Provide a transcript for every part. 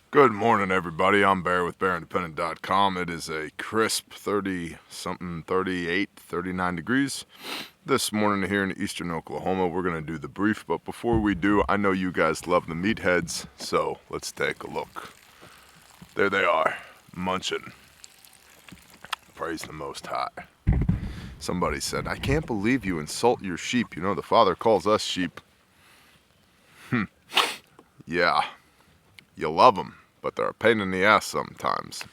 Good morning, everybody. I'm Bear with BearIndependent.com. It is a crisp 30-something, 38, 39 degrees this morning here in eastern Oklahoma. We're going to do the brief, but before we do, I know you guys love the meatheads, so let's take a look. There they are, munching. Praise the Most High. Somebody said, I can't believe you insult your sheep. You know, the Father calls us sheep. Yeah, you love them, but they're a pain in the ass sometimes.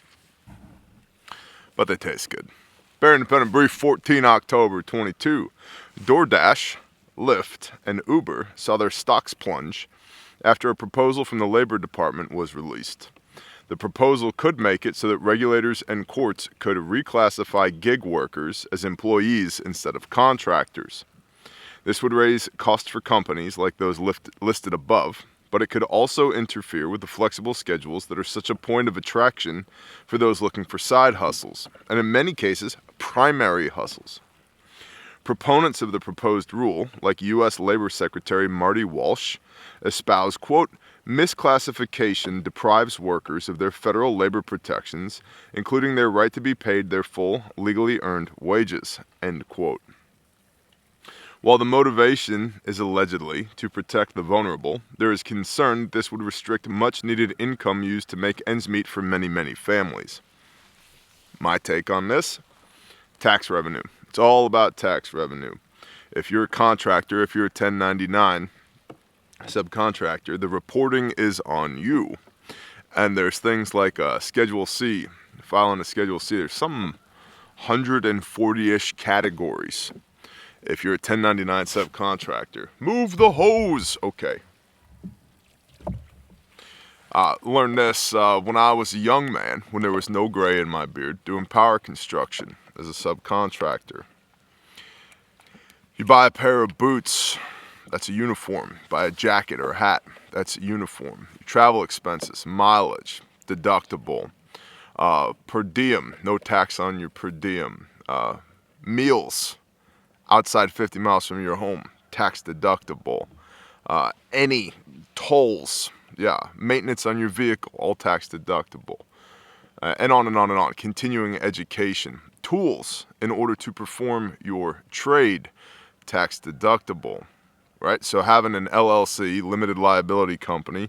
But they taste good. Bear Independent Brief, 14 October 22. DoorDash, Lyft, and Uber saw their stocks plunge after a proposal from the Labor Department was released. The proposal could make it so that regulators and courts could reclassify gig workers as employees instead of contractors. This would raise costs for companies like those listed above, but it could also interfere with the flexible schedules that are such a point of attraction for those looking for side hustles, and in many cases, primary hustles. Proponents of the proposed rule, like U.S. Labor Secretary Marty Walsh, espouse, quote, misclassification deprives workers of their federal labor protections, including their right to be paid their full, legally earned wages, end quote. While the motivation is allegedly to protect the vulnerable, there is concern this would restrict much-needed income used to make ends meet for many, many families. My take on this? Tax revenue. It's all about tax revenue. If you're a contractor, if you're a 1099 subcontractor, the reporting is on you. And there's things like Schedule C. Filing a Schedule C, there's some 140-ish categories. If you're a 1099 subcontractor, move the hose. Okay. Learned this when I was a young man, when there was no gray in my beard, doing power construction as a subcontractor. You buy a pair of boots, that's a uniform. Buy a jacket or a hat, that's a uniform. Your travel expenses, mileage, deductible. Per diem, no tax on your per diem. Meals outside 50 miles from your home, tax deductible. Any tolls, maintenance on your vehicle, all tax deductible. And on and on and on. Continuing education. Tools in order to perform your trade, tax deductible, right? So having an LLC, limited liability company,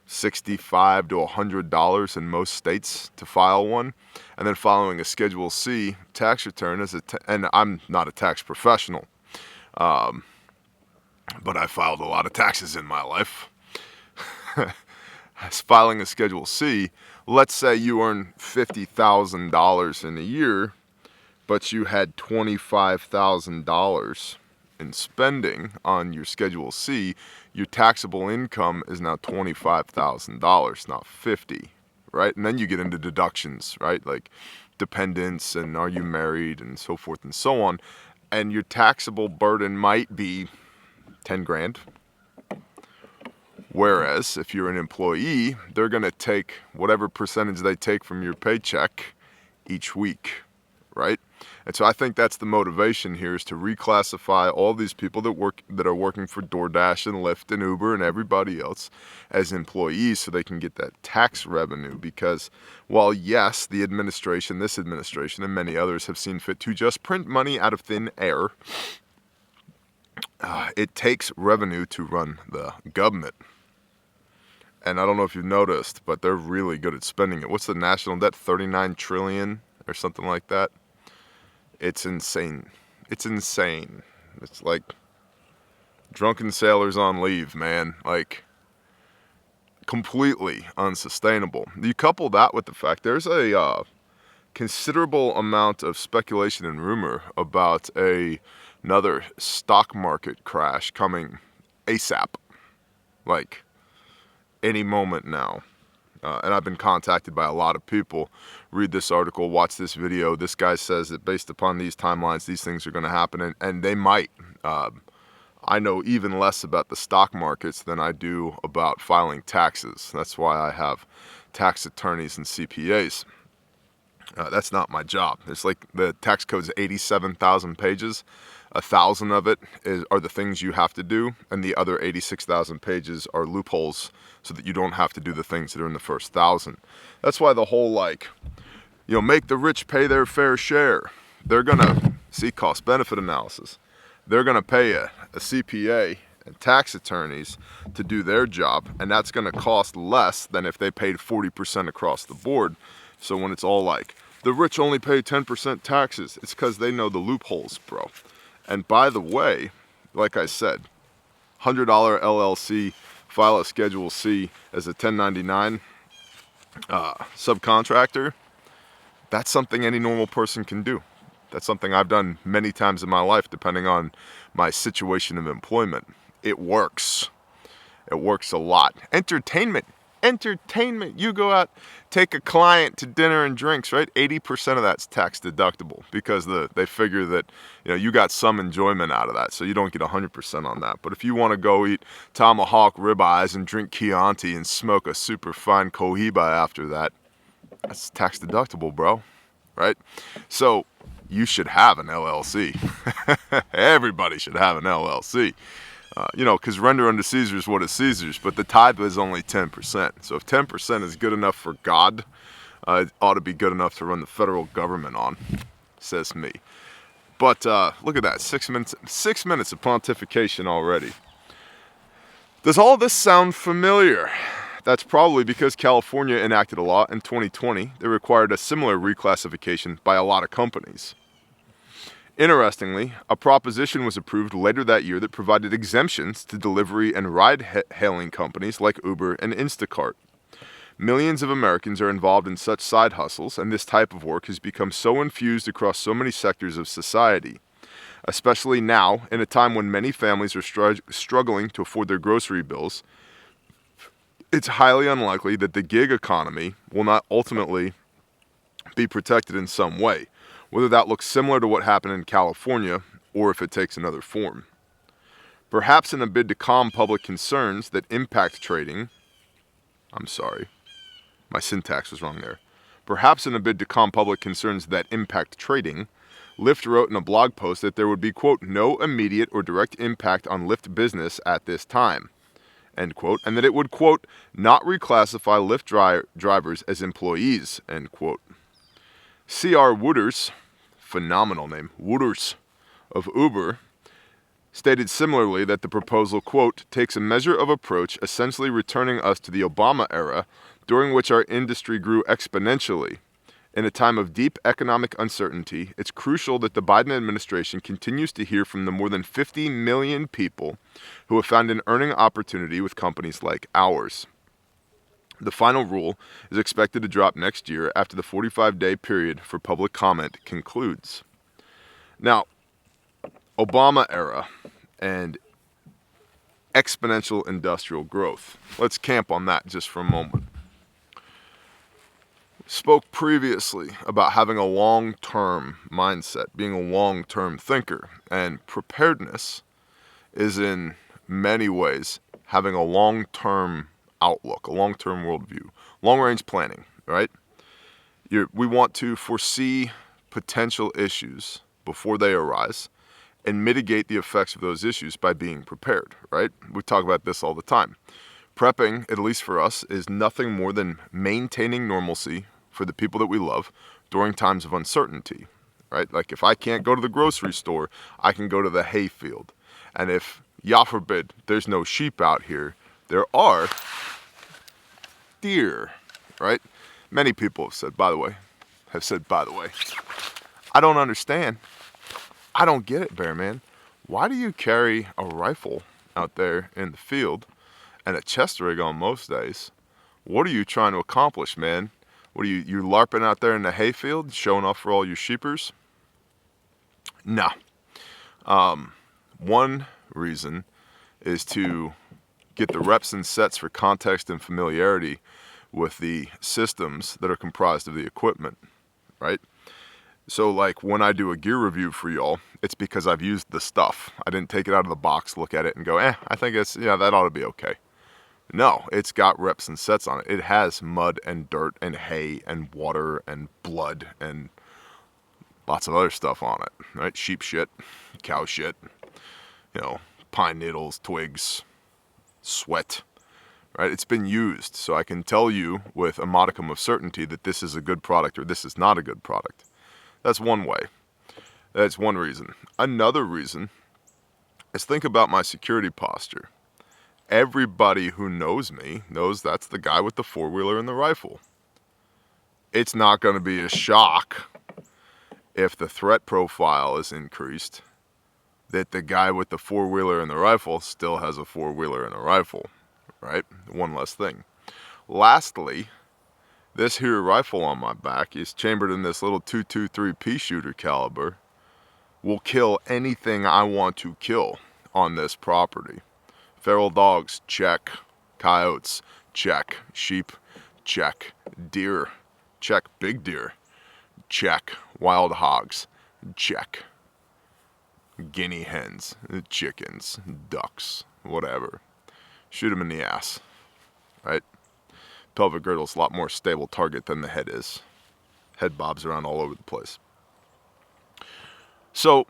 $65 to $100 in most states to file one, and then following a Schedule C tax return and I'm not a tax professional, but I filed a lot of taxes in my life. Filing a Schedule C, let's say you earn $50,000 in a year, but you had $25,000 in spending on your Schedule C, your taxable income is now $25,000, not $50,000, right? And then you get into deductions, right? Like dependents and are you married and so forth and so on. And your taxable burden might be 10 grand. Whereas if you're an employee, they're going to take whatever percentage they take from your paycheck each week, right? And so I think that's the motivation here, is to reclassify all these people that are working for DoorDash and Lyft and Uber and everybody else as employees so they can get that tax revenue. Because while yes, this administration and many others have seen fit to just print money out of thin air, it takes revenue to run the government. And I don't know if you've noticed, but they're really good at spending it. What's the national debt? 39 trillion or something like that. It's insane. It's insane. It's like drunken sailors on leave, man. Like, completely unsustainable. You couple that with the fact there's a considerable amount of speculation and rumor about another stock market crash coming ASAP. Like, any moment now. And I've been contacted by a lot of people. Read this article, watch this video. This guy says that based upon these timelines, these things are going to happen, and they might. I know even less about the stock markets than I do about filing taxes. That's why I have tax attorneys and CPAs. That's not my job. It's like the tax code's 87,000 pages. 1,000 of it are the things you have to do, and the other 86,000 pages are loopholes so that you don't have to do the things that are in the first 1,000. That's why the whole, like, make the rich pay their fair share. They're gonna see cost benefit analysis. They're gonna pay a CPA and tax attorneys to do their job, and that's gonna cost less than if they paid 40% across the board. So when it's all like, the rich only pay 10% taxes, it's because they know the loopholes, bro. And by the way, like I said, $100 LLC, file a Schedule C as a 1099 subcontractor, that's something any normal person can do. That's something I've done many times in my life, depending on my situation of employment. It works. It works a lot. Entertainment. You go out, take a client to dinner and drinks, right? 80% of that's tax deductible because they figure that you got some enjoyment out of that, so you don't get 100% on that. But if you want to go eat tomahawk ribeyes and drink Chianti and smoke a super fine Cohiba after that, that's tax deductible, bro, right? So you should have an LLC. Everybody should have an LLC. Because render unto Caesar's what is Caesar's, but the tithe is only 10%. So if 10% is good enough for God, it ought to be good enough to run the federal government on, says me. But look at that, 6 minutes of pontification already. Does all this sound familiar? That's probably because California enacted a law in 2020 that required a similar reclassification by a lot of companies. Interestingly, a proposition was approved later that year that provided exemptions to delivery and ride-hailing companies like Uber and Instacart. Millions of Americans are involved in such side hustles, and this type of work has become so infused across so many sectors of society. Especially now, in a time when many families are struggling to afford their grocery bills, it's highly unlikely that the gig economy will not ultimately be protected in some way, whether that looks similar to what happened in California or if it takes another form. Perhaps in a bid to calm public concerns that impact trading, my syntax was wrong there. Perhaps in a bid to calm public concerns that impact trading, Lyft wrote in a blog post that there would be, quote, no immediate or direct impact on Lyft business at this time, end quote, and that it would, quote, not reclassify Lyft drivers as employees, end quote. C.R. Wooters, phenomenal name, Wooters, of Uber, stated similarly that the proposal, quote, takes a measure of approach essentially returning us to the Obama era, during which our industry grew exponentially. In a time of deep economic uncertainty, it's crucial that the Biden administration continues to hear from the more than 50 million people who have found an earning opportunity with companies like ours. The final rule is expected to drop next year after the 45-day period for public comment concludes. Now, Obama era and exponential industrial growth. Let's camp on that just for a moment. Spoke previously about having a long-term mindset, being a long-term thinker, and preparedness is in many ways having a long-term outlook, a long-term worldview, long-range planning, right? We want to foresee potential issues before they arise and mitigate the effects of those issues by being prepared, right? We talk about this all the time. Prepping, at least for us, is nothing more than maintaining normalcy for the people that we love during times of uncertainty, right? Like if I can't go to the grocery store, I can go to the hayfield. And if, Yah forbid, there's no sheep out here, there are deer, right? Many people have said, by the way. I don't understand. I don't get it, Bear Man. Why do you carry a rifle out there in the field and a chest rig on most days? What are you trying to accomplish, man? What are you LARPing out there in the hayfield, showing off for all your sheepers? No. One reason is to get the reps and sets for context and familiarity with the systems that are comprised of the equipment, right? So like when I do a gear review for y'all, it's because I've used the stuff. I didn't take it out of the box, look at it and go, I think that ought to be okay. No, it's got reps and sets on it. It has mud and dirt and hay and water and blood and lots of other stuff on it, right? Sheep shit, cow shit, pine needles, twigs, sweat, right? It's been used, so I can tell you with a modicum of certainty that this is a good product or this is not a good product. That's one way. That's one reason. Another reason is think about my security posture. Everybody who knows me knows that's the guy with the four-wheeler and the rifle. It's not going to be a shock if the threat profile is increased that the guy with the four-wheeler and the rifle still has a four-wheeler and a rifle, right? One less thing. Lastly, this here rifle on my back is chambered in this little 223 pea shooter caliber. Will kill anything I want to kill on this property. Feral dogs, check. Coyotes, check. Sheep, check. Deer, check. Big deer, check. Wild hogs, check. Guinea hens, chickens, ducks, whatever. Shoot them in the ass, right? Pelvic girdle's a lot more stable target than the head is. Head bobs around all over the place. So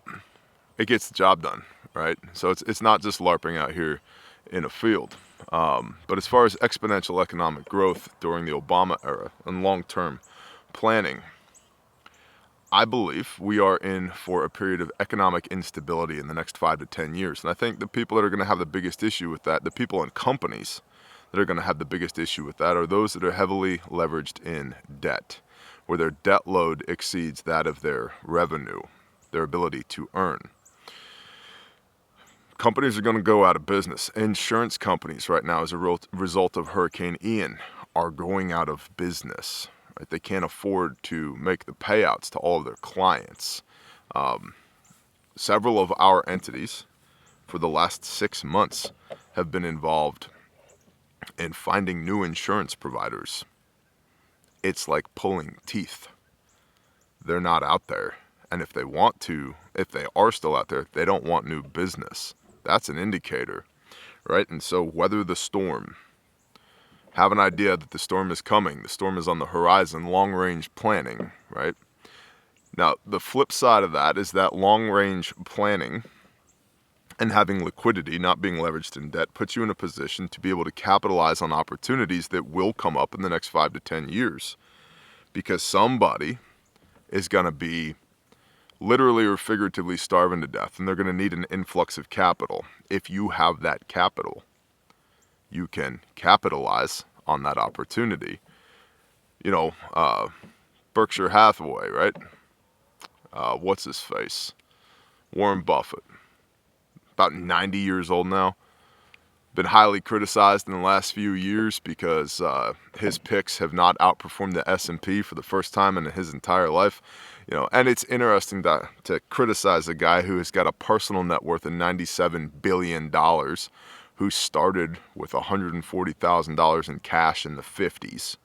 it gets the job done, right? So it's not just LARPing out here in a field. But as far as exponential economic growth during the Obama era and long-term planning, I believe we are in for a period of economic instability in the next 5 to 10 years. And I think the people that are going to have the biggest issue with that, the people and companies that are going to have the biggest issue with that, are those that are heavily leveraged in debt, where their debt load exceeds that of their revenue, their ability to earn. Companies are going to go out of business. Insurance companies right now, as a result of Hurricane Ian, are going out of business. Right? They can't afford to make the payouts to all of their clients. Several of our entities for the last 6 months have been involved in finding new insurance providers. It's like pulling teeth. They're not out there. And if they want to, if they are still out there, they don't want new business. That's an indicator, right? And so weather the storm. Have an idea that the storm is coming. The storm is on the horizon, long-range planning, right? Now, the flip side of that is that long-range planning and having liquidity, not being leveraged in debt, puts you in a position to be able to capitalize on opportunities that will come up in the next 5 to 10 years. Because somebody is going to be literally or figuratively starving to death, and they're going to need an influx of capital. If you have that capital, you can capitalize on that opportunity. Berkshire Hathaway, right? What's his face? Warren Buffett. About 90 years old now. Been highly criticized in the last few years because his picks have not outperformed the S&P for the first time in his entire life. And it's interesting to criticize a guy who has got a personal net worth of $97 billion, who started with $140,000 in cash in the 50s,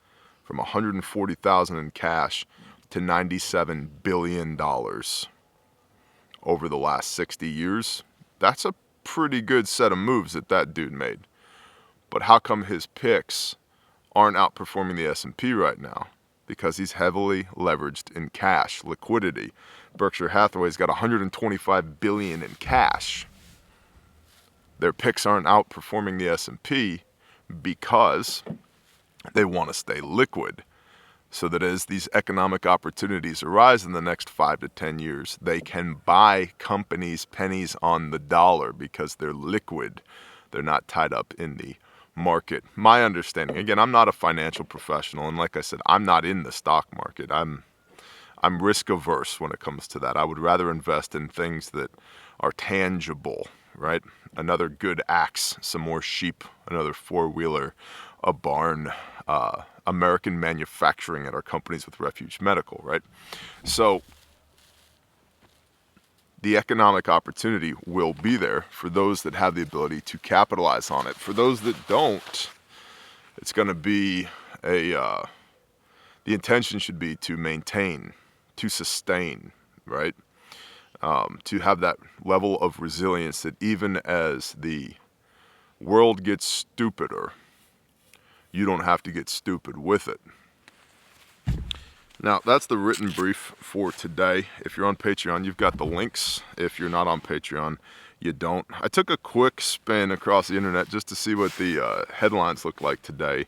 from $140,000 in cash to $97 billion over the last 60 years. That's a pretty good set of moves that dude made. But how come his picks aren't outperforming the S&P right now? Because he's heavily leveraged in cash, liquidity. Berkshire Hathaway's got $125 billion in cash. Their picks aren't outperforming the S&P because they want to stay liquid, so that as these economic opportunities arise in the next 5 to 10 years, they can buy companies pennies on the dollar because they're liquid. They're not tied up in the market. My understanding, again, I'm not a financial professional, and like I said, I'm not in the stock market. I'm risk averse when it comes to that. I would rather invest in things that are tangible, right? Another good axe, some more sheep, another four-wheeler, a barn, American manufacturing at our companies with Refuge Medical, right? So the economic opportunity will be there for those that have the ability to capitalize on it. For those that don't, it's going to be the intention should be to maintain, to sustain, right? To have that level of resilience that even as the world gets stupider, you don't have to get stupid with it. Now, that's the written brief for today. If you're on Patreon, you've got the links. If you're not on Patreon, you don't. I took a quick spin across the internet just to see what the headlines look like today.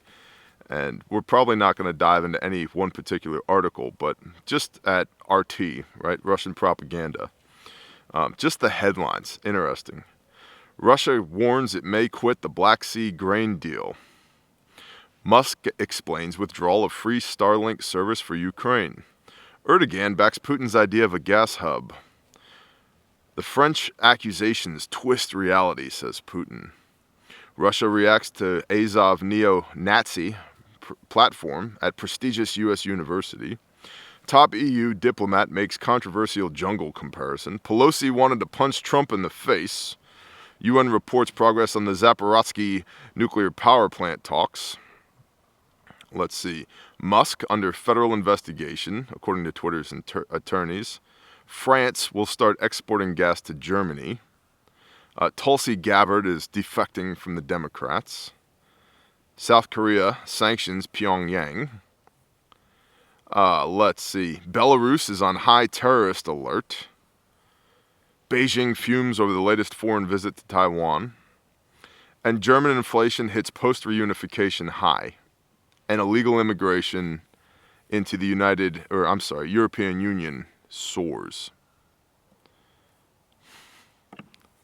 And we're probably not going to dive into any one particular article, but just at RT, right, Russian propaganda, just the headlines, interesting. Russia warns it may quit the Black Sea grain deal. Musk explains withdrawal of free Starlink service for Ukraine. Erdogan backs Putin's idea of a gas hub. The French accusations twist reality, says Putin. Russia reacts to Azov neo-Nazi platform at prestigious U.S. university. Top EU diplomat makes controversial jungle comparison. Pelosi wanted to punch Trump in the face. UN reports progress on the Zaporozhye nuclear power plant talks. Let's see. Musk under federal investigation, according to Twitter's attorneys. France will start exporting gas to Germany. Tulsi Gabbard is defecting from the Democrats. South Korea sanctions Pyongyang. Let's see. Belarus is on high terrorist alert. Beijing fumes over the latest foreign visit to Taiwan. And German inflation hits post-reunification high. And illegal immigration into the European Union soars.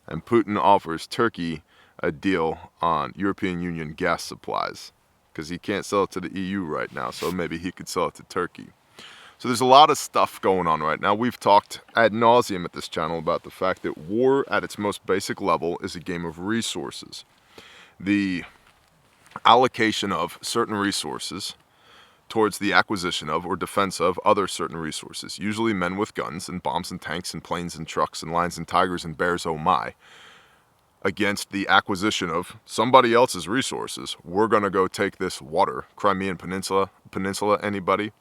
And Putin offers Turkey a deal on European Union gas supplies because he can't sell it to the EU right now, so maybe he could sell it to Turkey. So there's a lot of stuff going on right now. We've talked ad nauseum at this channel about the fact that war at its most basic level is a game of resources. The allocation of certain resources towards the acquisition of or defense of other certain resources, usually men with guns and bombs and tanks and planes and trucks and lions and tigers and bears, oh my, against the acquisition of somebody else's resources. We're going to go take this water, Crimean Peninsula, anybody?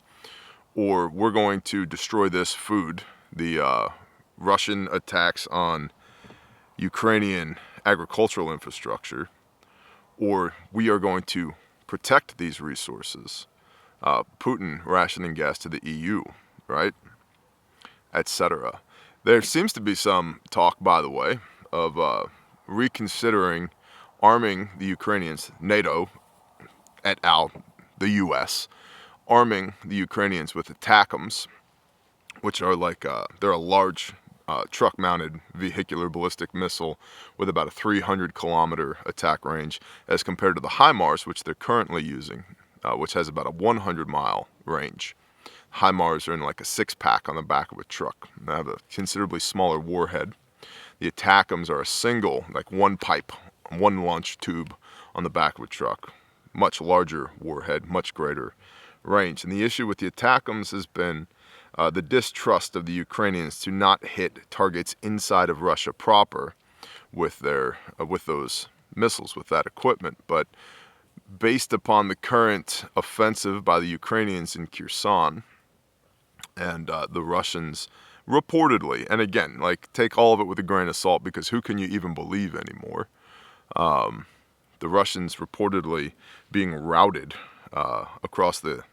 Or we're going to destroy this food, the Russian attacks on Ukrainian agricultural infrastructure, or we are going to protect these resources. Putin rationing gas to the EU, right? Etc. There seems to be some talk, by the way, of reconsidering arming the Ukrainians, NATO, et al., the US, arming the Ukrainians with ATACMS, which are like, they're a large truck-mounted vehicular ballistic missile with about a 300-kilometer attack range as compared to the HIMARS, which they're currently using, which has about a 100-mile range. HIMARS are in like a six-pack on the back of a truck. They have a considerably smaller warhead. The ATACMS are a single, like one pipe, one launch tube on the back of a truck. Much larger warhead, much greater range. And the issue with the ATACMS has been the distrust of the Ukrainians to not hit targets inside of Russia proper with their with those missiles, with that equipment. But based upon the current offensive by the Ukrainians in Kherson and the Russians reportedly, and again, like, take all of it with a grain of salt because who can you even believe anymore? The Russians reportedly being routed across the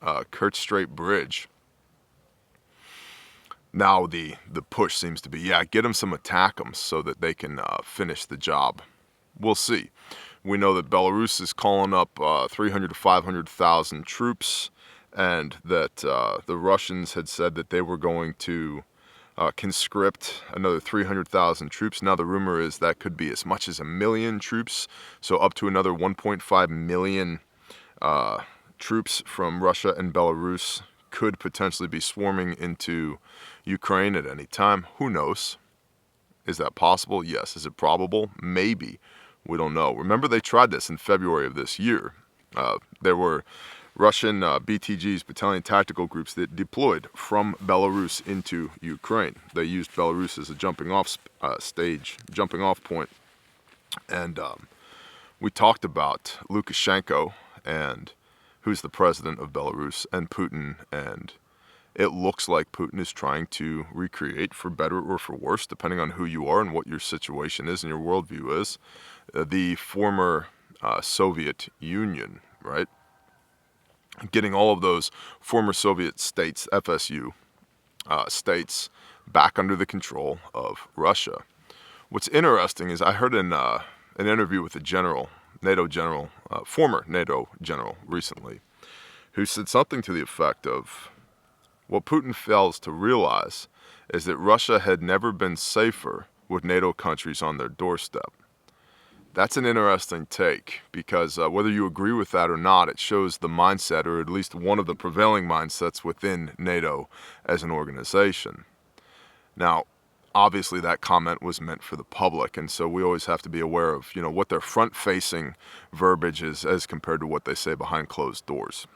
Kerch Strait Bridge. Now the push seems to be, get them some ATACMS so that they can finish the job. We'll see. We know that Belarus is calling up 300 to 500,000 troops, and that the Russians had said that they were going to conscript another 300,000 troops. Now the rumor is that could be as much as 1 million troops, so up to another 1.5 million troops from Russia and Belarus could potentially be swarming into Ukraine at any time. Who knows? Is that possible? Yes. Is it probable? Maybe. We don't know. Remember, they tried this in February of this year. There were Russian BTGs, battalion tactical groups, that deployed from Belarus into Ukraine. They used Belarus as a jumping off point. And we talked about Lukashenko, and who's the president of Belarus, and Putin, and it looks like Putin is trying to recreate, for better or for worse, depending on who you are and what your situation is and your worldview is, the former Soviet Union, right? getting all of those former Soviet states, FSU states, back under the control of Russia. What's interesting is I heard in an interview with a general, NATO general, former NATO general recently, who said something to the effect of, what Putin fails to realize is that Russia had never been safer with NATO countries on their doorstep. That's an interesting take, because whether you agree with that or not, it shows the mindset, or at least one of the prevailing mindsets within NATO as an organization. Now, obviously that comment was meant for the public, and so we always have to be aware of, what their front-facing verbiage is as compared to what they say behind closed doors.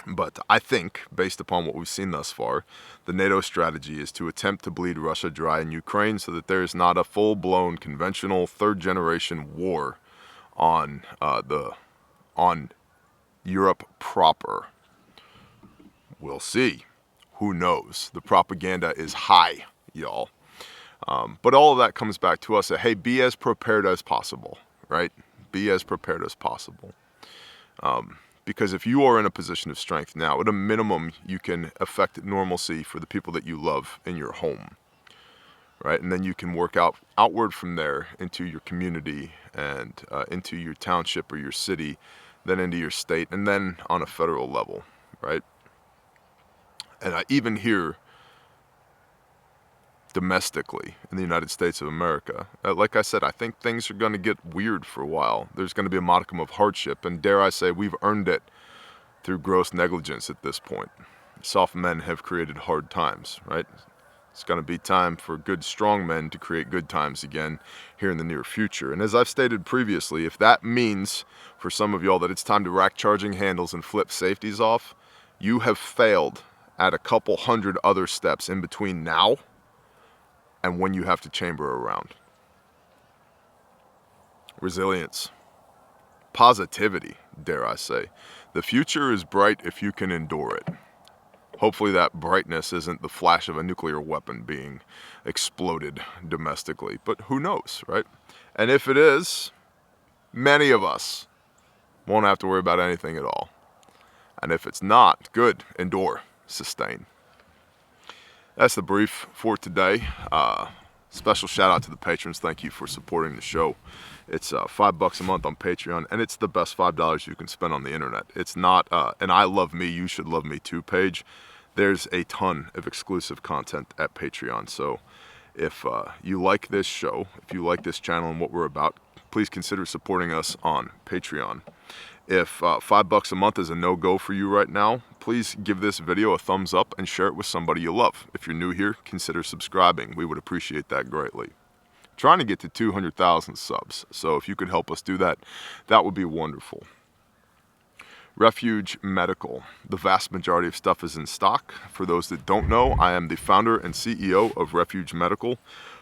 But I think, based upon what we've seen thus far, the NATO strategy is to attempt to bleed Russia dry in Ukraine so that there is not a full-blown conventional third-generation war on Europe proper. We'll see. Who knows? The propaganda is high, y'all. But all of that comes back to us. Hey, be as prepared as possible, right? Be as prepared as possible. Because if you are in a position of strength now, at a minimum, you can affect normalcy for the people that you love in your home, right? And then you can work outward from there into your community and into your township or your city, then into your state, and then on a federal level, right? And even here, domestically in the United States of America, like I said, I think things are going to get weird for a while. There's going to be a modicum of hardship, and dare I say, we've earned it through gross negligence at this point. Soft men have created hard times, right? It's going to be time for good, strong men to create good times again here in the near future. And as I've stated previously, if that means for some of y'all that it's time to rack charging handles and flip safeties off, you have failed at a couple hundred other steps in between now and when you have to chamber around. Resilience. Positivity, dare I say. The future is bright if you can endure it. Hopefully that brightness isn't the flash of a nuclear weapon being exploded domestically, but who knows, right? And if it is, many of us won't have to worry about anything at all. And if it's not, good, endure, sustain. That's the brief for today. Special shout out to the patrons. Thank you for supporting the show. It's $5 a month on Patreon, and it's the best $5 you can spend on the internet. It's not an I love me, you should love me too page. There's a ton of exclusive content at Patreon. So if you like this show, if you like this channel and what we're about, please consider supporting us on Patreon. If $5 a month is a no-go for you right now, please give this video a thumbs up and share it with somebody you love. If you're new here, consider subscribing. We would appreciate that greatly. Trying to get to 200,000 subs, so if you could help us do that, that would be wonderful. Refuge Medical. The vast majority of stuff is in stock. For those that don't know, I am the founder and CEO of Refuge Medical.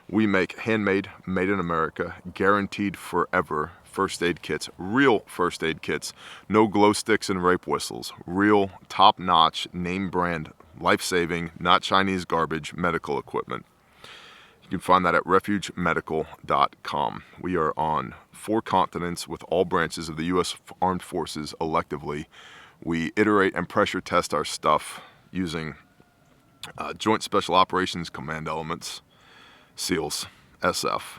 We make handmade, made in America, guaranteed forever first aid kits, real first aid kits, no glow sticks and rape whistles, real top-notch, name brand, life-saving, not Chinese garbage medical equipment. You can find that at refugemedical.com. We are on 4 continents with all branches of the U.S. Armed Forces electively. We iterate and pressure test our stuff using Joint Special Operations Command elements, SEALs, SF,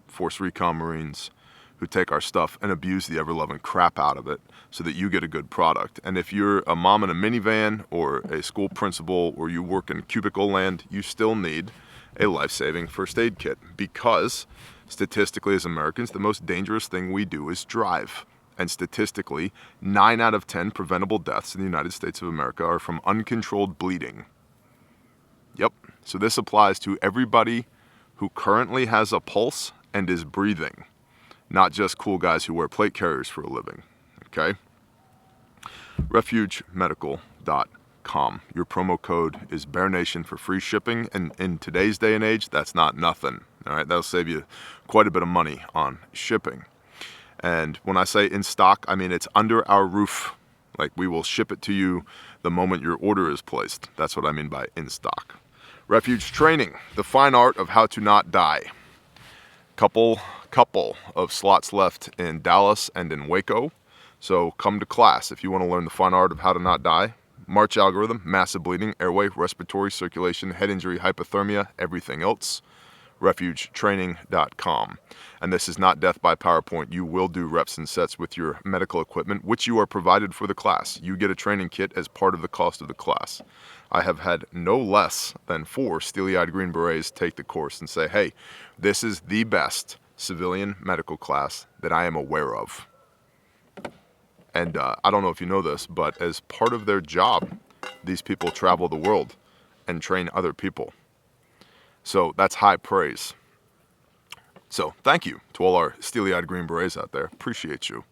Force Recon Marines, who take our stuff and abuse the ever-loving crap out of it so that you get a good product. And if you're a mom in a minivan or a school principal or you work in cubicle land, you still need a life-saving first aid kit, because statistically as Americans, the most dangerous thing we do is drive. And statistically, 9 out of 10 preventable deaths in the United States of America are from uncontrolled bleeding. Yep, so this applies to everybody who currently has a pulse and is breathing, not just cool guys who wear plate carriers for a living, okay? refugemedical.com. Your promo code is BearNation for free shipping, and in today's day and age, that's not nothing, all right? That'll save you quite a bit of money on shipping. And when I say in stock, I mean it's under our roof. Like, we will ship it to you the moment your order is placed. That's what I mean by in stock. Refuge Training, the fine art of how to not die. Couple of slots left in Dallas and in Waco. So come to class if you want to learn the fine art of how to not die. March algorithm, massive bleeding, airway, respiratory, circulation, head injury, hypothermia, everything else. refugetraining.com. And this is not death by PowerPoint. You will do reps and sets with your medical equipment, which you are provided for the class. You get a training kit as part of the cost of the class. I have had no less than 4 steely-eyed Green Berets take the course and say, hey, this is the best civilian medical class that I am aware of. And I don't know if you know this, but as part of their job, these people travel the world and train other people. So that's high praise. So thank you to all our steely-eyed Green Berets out there. Appreciate you.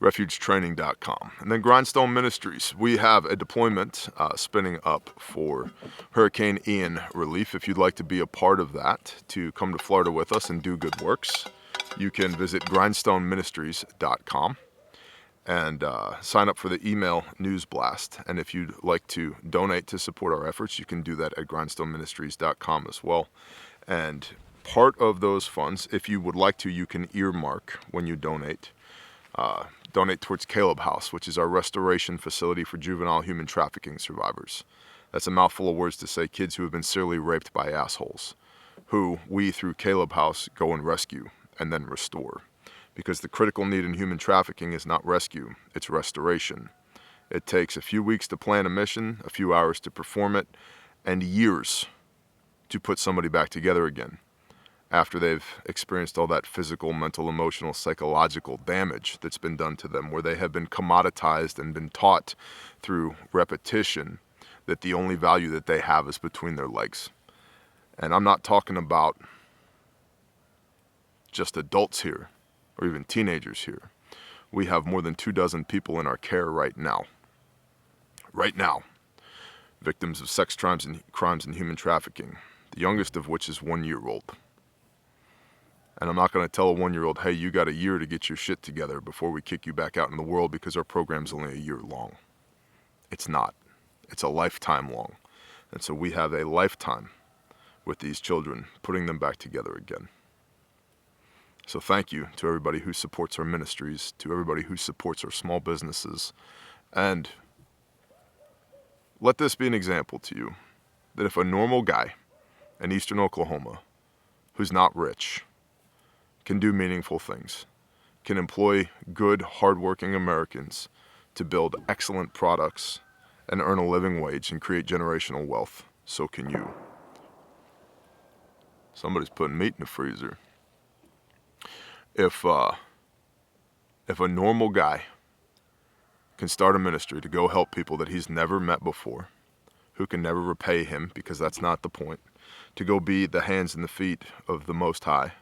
refugetraining.com. And then Grindstone Ministries. We have a deployment spinning up for Hurricane Ian relief. If you'd like to be a part of that, to come to Florida with us and do good works, you can visit grindstoneministries.com and sign up for the email news blast. And if you'd like to donate to support our efforts, you can do that at grindstoneministries.com as well. And part of those funds, if you would like to, you can earmark when you donate. Donate towards Caleb House, which is our restoration facility for juvenile human trafficking survivors. That's a mouthful of words to say kids who have been serially raped by assholes, who we, through Caleb House, go and rescue and then restore. Because the critical need in human trafficking is not rescue, it's restoration. It takes a few weeks to plan a mission, a few hours to perform it, and years to put somebody back together again after they've experienced all that physical, mental, emotional, psychological damage that's been done to them, where they have been commoditized and been taught through repetition that the only value that they have is between their legs. And I'm not talking about just adults here, or even teenagers here. We have more than 24 people in our care right now. Right now. Victims of sex crimes and human trafficking. The youngest of which is 1-year-old. And I'm not going to tell a 1-year-old, hey, you got a year to get your shit together before we kick you back out in the world because our program's only a year long. It's not. It's a lifetime long. And so we have a lifetime with these children, putting them back together again. So thank you to everybody who supports our ministries, to everybody who supports our small businesses. And let this be an example to you, that if a normal guy in eastern Oklahoma who's not rich can do meaningful things, can employ good, hardworking Americans to build excellent products and earn a living wage and create generational wealth, so can you. Somebody's putting meat in the freezer. If a normal guy can start a ministry to go help people that he's never met before, who can never repay him because that's not the point, to go be the hands and the feet of the Most High,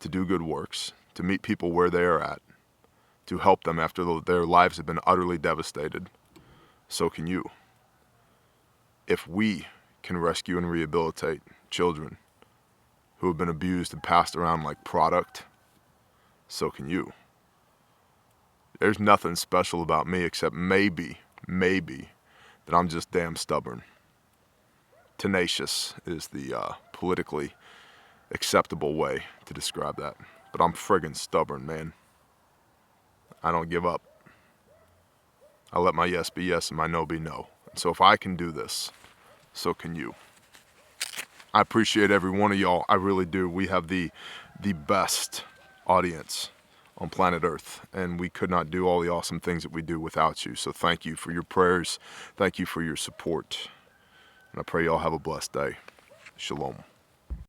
to do good works, to meet people where they are at, to help them after their lives have been utterly devastated, so can you. If we can rescue and rehabilitate children who have been abused and passed around like product, so can you. There's nothing special about me except maybe, that I'm just damn stubborn. Tenacious is the politically acceptable way to describe that. But I'm friggin' stubborn, man. I don't give up. I let my yes be yes and my no be no. And so if I can do this, so can you. I appreciate every one of y'all. I really do. We have the best audience on planet Earth, and we could not do all the awesome things that we do without you. So thank you for your prayers. Thank you for your support. And I pray y'all have a blessed day. Shalom.